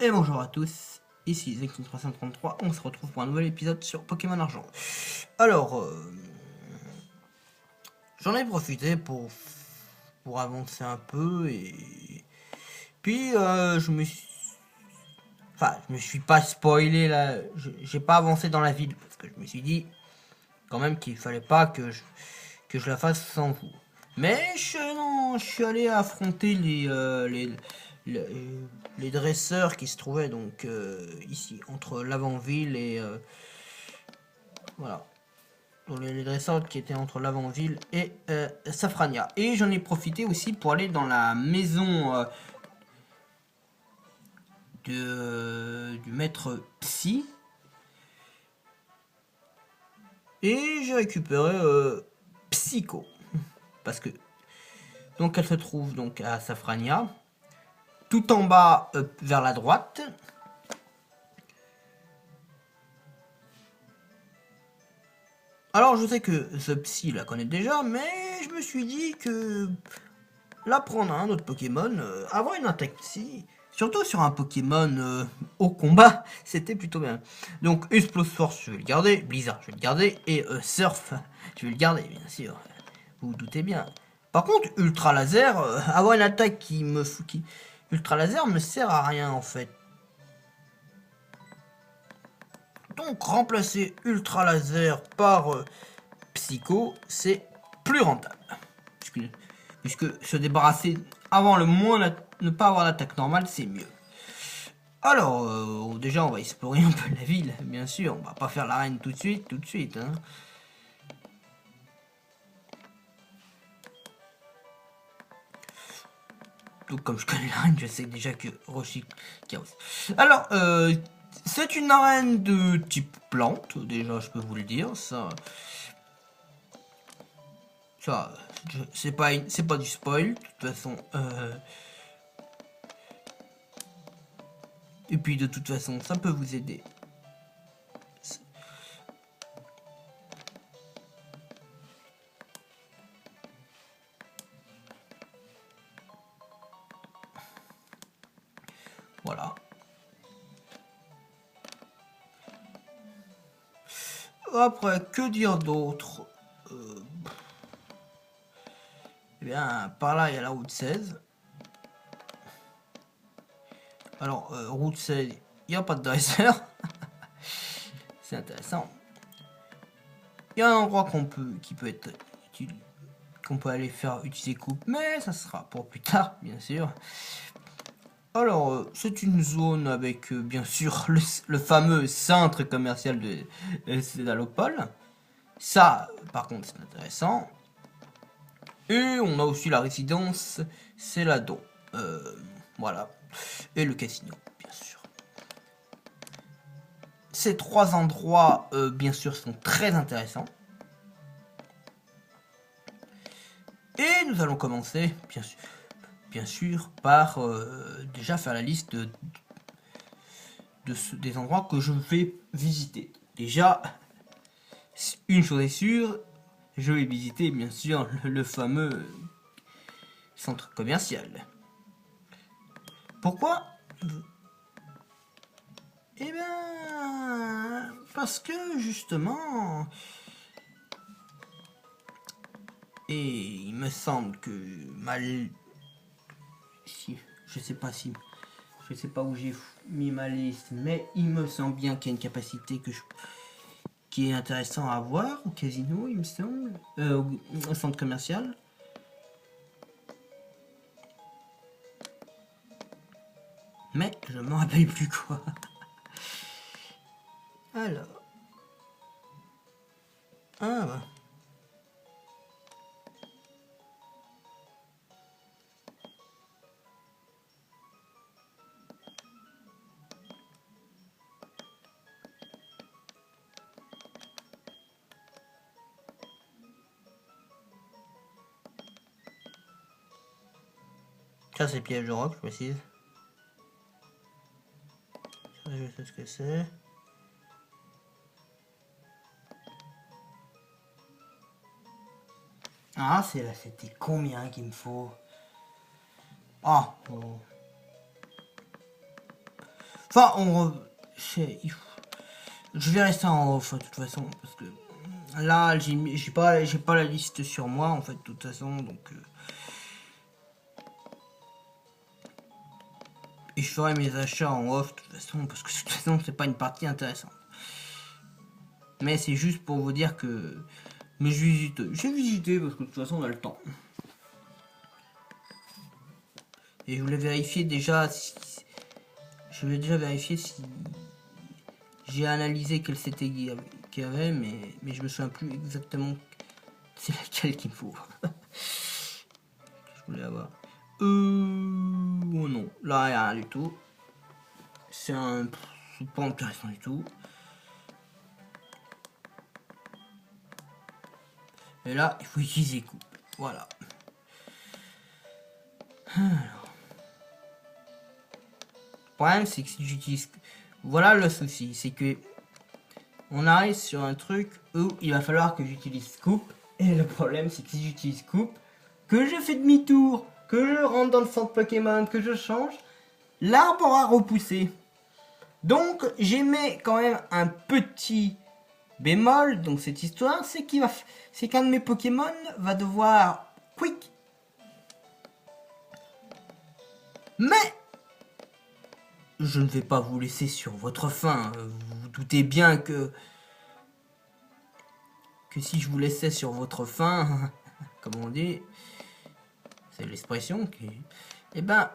Et bonjour à tous, ici Zekin333, on se retrouve pour un nouvel épisode sur Pokémon Argent. Alors, j'en ai profité pour avancer un peu et puis je me suis pas spoilé là, j'ai pas avancé dans la ville parce que je me suis dit quand même qu'il fallait pas que je la fasse sans vous. Mais non, je suis allé affronter les, les dresseurs qui se trouvaient donc ici, entre l'avant-ville et... voilà. Donc, les dresseurs qui étaient entre l'avant-ville et Safrania. Et j'en ai profité aussi pour aller dans la maison du maître Psy. Et j'ai récupéré Psycho. Parce que... Donc elle se trouve donc à Safrania. Tout en bas vers la droite. Alors je sais que ce Psy la connaît déjà, mais je me suis dit que là prendre un autre Pokémon, avoir une attaque Psy, surtout sur un Pokémon au combat, c'était plutôt bien. Donc Explosive, je vais le garder, Blizzard, je vais le garder, et Surf, je vais le garder bien sûr. Vous vous doutez bien. Par contre, Ultra Laser, avoir une attaque qui me fout... Ultra Laser me sert à rien en fait. Donc remplacer Ultra Laser par Psycho, c'est plus rentable. Puisque se débarrasser avant le moins, ne pas avoir l'attaque normale, c'est mieux. Alors, déjà, on va explorer un peu la ville, bien sûr. On va pas faire l'arène tout de suite. Hein. Donc, comme je connais l'arène, je sais déjà que Roshi Chaos. Alors, c'est une arène de type plante, déjà, je peux vous le dire. Ça, c'est pas du spoil, de toute façon. Et puis, de toute façon, ça peut vous aider. Voilà. Après, que dire d'autre Eh bien, par là, il y a la route 16. Alors, route 16, il n'y a pas de dresseur. C'est intéressant. Il y a un endroit qu'on peut aller faire utiliser coupe, mais ça sera pour plus tard, bien sûr. Alors, c'est une zone avec, bien sûr, le fameux centre commercial de Cédalopole. Ça, par contre, c'est intéressant. Et on a aussi la résidence Célado. Voilà. Et le casino, bien sûr. Ces trois endroits, bien sûr, sont très intéressants. Et nous allons commencer, bien sûr par déjà faire la liste des endroits que je vais visiter. Déjà, une chose est sûre, je vais visiter, bien sûr, le fameux centre commercial. Pourquoi? Eh bien, parce que justement, et il me semble que je sais pas où j'ai mis ma liste, mais il me semble bien qu'il y a une capacité qui est intéressant à voir au casino, il me semble, au centre commercial. Mais je m'en rappelle plus quoi. Alors. Ah bah. Ça c'est piège de roc, je précise. Ça je sais ce que c'est. Ah c'est là, c'était combien qu'il me faut? Ah oh. Enfin, je verrai ça en off, de toute façon, parce que là, j'ai pas la liste sur moi, en fait, de toute façon, donc... Et je ferai mes achats en off, de toute façon, parce que de toute façon, c'est pas une partie intéressante. Mais c'est juste pour vous dire que... Mais j'ai visité, parce que de toute façon, on a le temps. Et je voulais vérifier déjà si... Je voulais déjà vérifier si... J'ai analysé quelle c'était qu'il y avait, mais je me souviens plus exactement c'est laquelle qu'il me faut. Je voulais avoir. Oh non, là il n'y a rien du tout. C'est pas intéressant du tout. Et là, il faut utiliser coupe. Voilà. Alors. Le problème, c'est que si j'utilise... Voilà le souci, c'est que on arrive sur un truc où il va falloir que j'utilise coupe. Et le problème, c'est que si j'utilise coupe, que je fais demi-tour, que je rentre dans le centre Pokémon, que je change, l'arbre aura repoussé. Donc, j'émets quand même un petit bémol dans cette histoire, c'est qu'un de mes Pokémon va devoir quick. Mais je ne vais pas vous laisser sur votre faim. Vous vous doutez bien que si je vous laissais sur votre faim, comme on dit, c'est l'expression qui... Eh ben,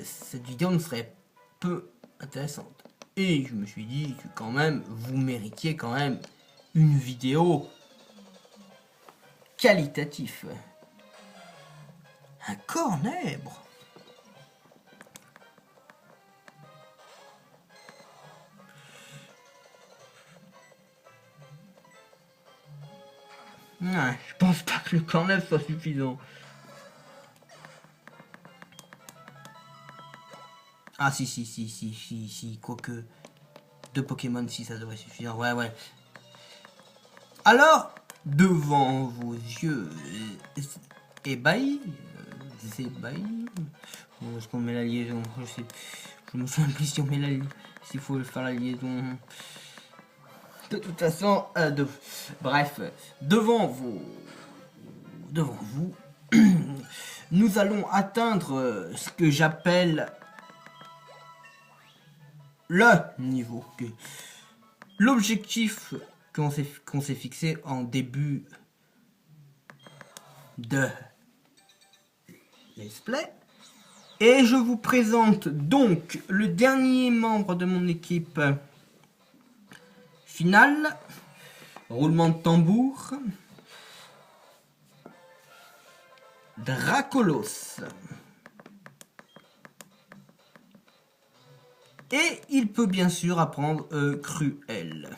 cette vidéo ne serait peu intéressante. Et je me suis dit que quand même, vous méritiez quand même une vidéo qualitative. Un cornèbre. Ouais, je pense pas que le cornèbre soit suffisant. Ah si, quoique 2 Pokémon si ça devrait suffire, ouais. Alors, devant vos yeux ébahis, est-ce qu'on met la liaison? Je me souviens plus si on met s'il faut faire la liaison. De toute façon, bref, devant vous, nous allons atteindre ce que j'appelle le niveau. L'objectif qu'on s'est fixé en début de let's play. Et je vous présente donc le dernier membre de mon équipe finale. Roulement de tambour. Dracolos. Et il peut bien sûr apprendre Cruel.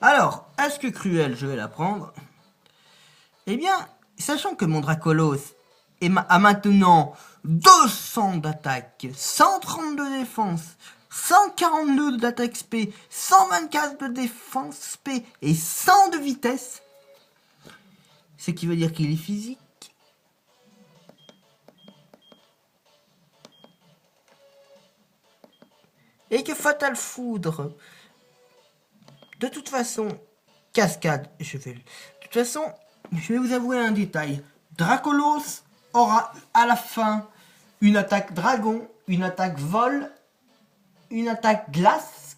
Alors, est-ce que Cruel, je vais l'apprendre? Eh bien, sachant que mon Dracolos a maintenant 200 d'attaque, 132 de défense, 142 d'attaque SP, 124 de défense SP et 100 de vitesse, ce qui veut dire qu'il est physique. Et que Fatal Foudre, de toute façon, cascade, de toute façon, je vais vous avouer un détail. Dracolos aura à la fin une attaque dragon, une attaque vol, une attaque glace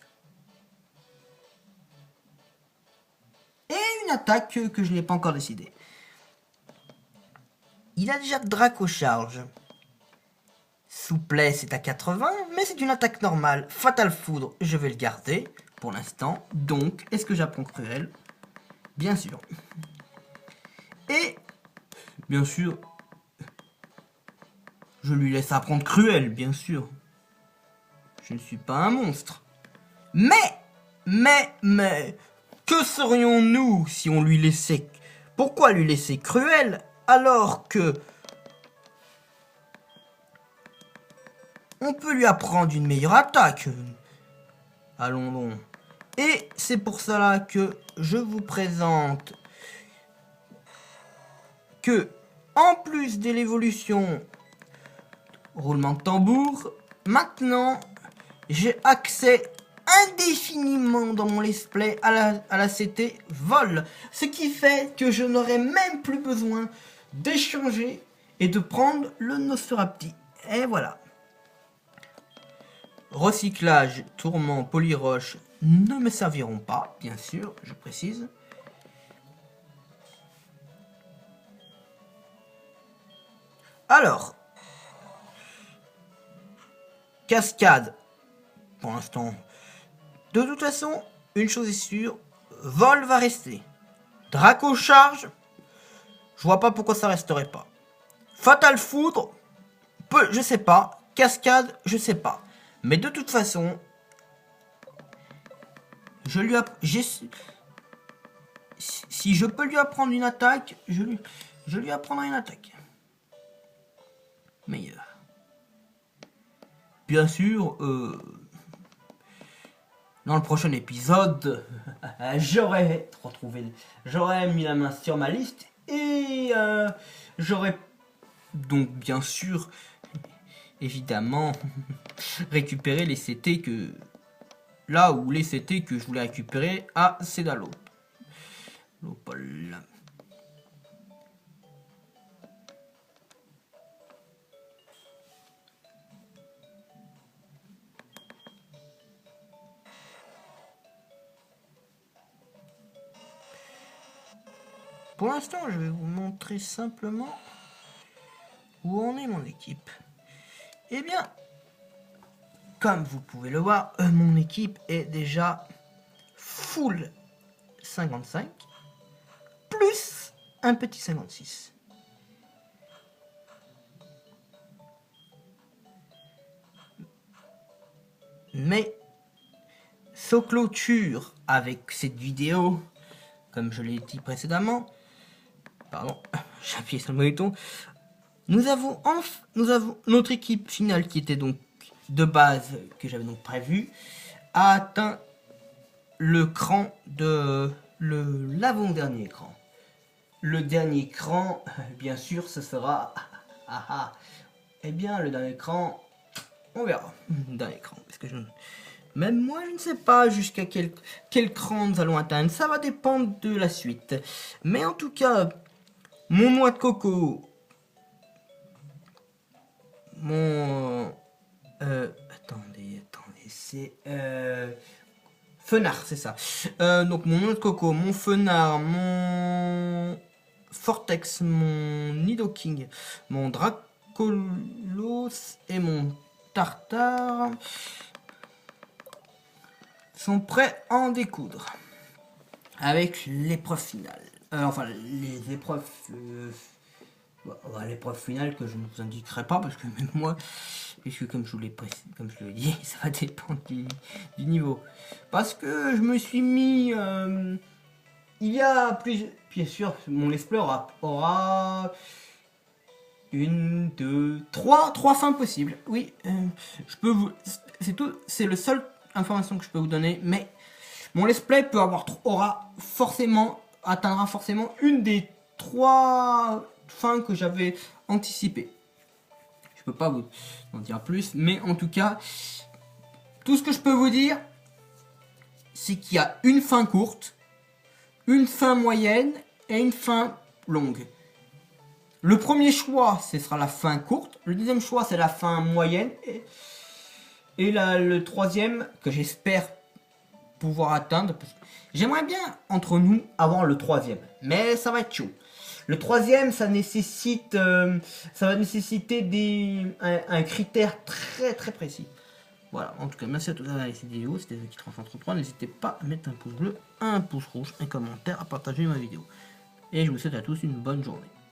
et une attaque que je n'ai pas encore décidé. Il a déjà Draco Charge. Souplesse est à 80, mais c'est une attaque normale. Fatal Foudre, je vais le garder pour l'instant. Donc, est-ce que j'apprends Cruel? Bien sûr. Et, bien sûr, je lui laisse apprendre Cruel, bien sûr. Je ne suis pas un monstre. Mais, que serions-nous si on lui laissait... Pourquoi lui laisser Cruel alors que... on peut lui apprendre une meilleure attaque. Allons donc. Et c'est pour cela que je vous présente que, en plus de l'évolution roulement de tambour, maintenant, j'ai accès indéfiniment dans mon let's play à la CT vol. Ce qui fait que je n'aurai même plus besoin d'échanger et de prendre le Nosferapti. Et voilà. Recyclage, tourment, polyroche ne me serviront pas, bien sûr, je précise. Alors, cascade, pour l'instant. De toute façon, une chose est sûre, vol va rester. Draco charge, je vois pas pourquoi ça resterait pas. Fatal foudre, je sais pas. Cascade, je sais pas. Mais de toute façon, si je peux lui apprendre une attaque, je lui apprendrai une attaque. Meilleur. Bien sûr, dans le prochain épisode, j'aurais mis la main sur ma liste et j'aurais donc bien sûr, évidemment, récupéré les CT que là où les CT que je voulais récupérer à Cédalo. Lopol. Pour l'instant, je vais vous montrer simplement où en est mon équipe. Eh bien, comme vous pouvez le voir, mon équipe est déjà full 55, plus un petit 56. Mais, sans clôture avec cette vidéo, comme je l'ai dit précédemment, pardon, j'ai appuyé sur le bouton. Nous avons notre équipe finale qui était donc de base, que j'avais donc prévu, a atteint le cran de l'avant-dernier cran. Le dernier cran, bien sûr, ce sera... Eh bien, le dernier cran, on verra. Dernier cran, parce que même moi, je ne sais pas jusqu'à quel cran nous allons atteindre. Ça va dépendre de la suite. Mais en tout cas, mon noix de coco, mon... attendez, c'est... Fenard, c'est ça. Donc mon noix de coco, mon Fenard, mon Vortex, mon Nidoking, mon Dracolos et mon Tartare sont prêts à en découdre avec l'épreuve finale. Enfin, les épreuves... l'épreuve finale que je ne vous indiquerai pas parce que même moi, puisque comme je l'ai dit, ça va dépendre du niveau. Parce que je me suis mis... il y a plus... Bien sûr, mon let's play aura une, deux, trois fins possibles. Oui, je peux vous... C'est tout, c'est le seul information que je peux vous donner, mais mon let's play atteindra forcément une des 3 fins que j'avais anticipées. Je peux pas vous en dire plus, mais en tout cas, tout ce que je peux vous dire, c'est qu'il y a une fin courte, une fin moyenne et une fin longue. Le premier choix, ce sera la fin courte. Le deuxième choix, c'est la fin moyenne. Et le troisième, que j'espère pouvoir atteindre. J'aimerais bien, entre nous, avoir le troisième. Mais ça va être chaud. Le troisième, ça va nécessiter un critère très très précis. Voilà, en tout cas, merci à tous d'avoir regardé cette vidéo. C'était The Kid Tranche entre 3. N'hésitez pas à mettre un pouce bleu, un pouce rouge, un commentaire, à partager ma vidéo. Et je vous souhaite à tous une bonne journée.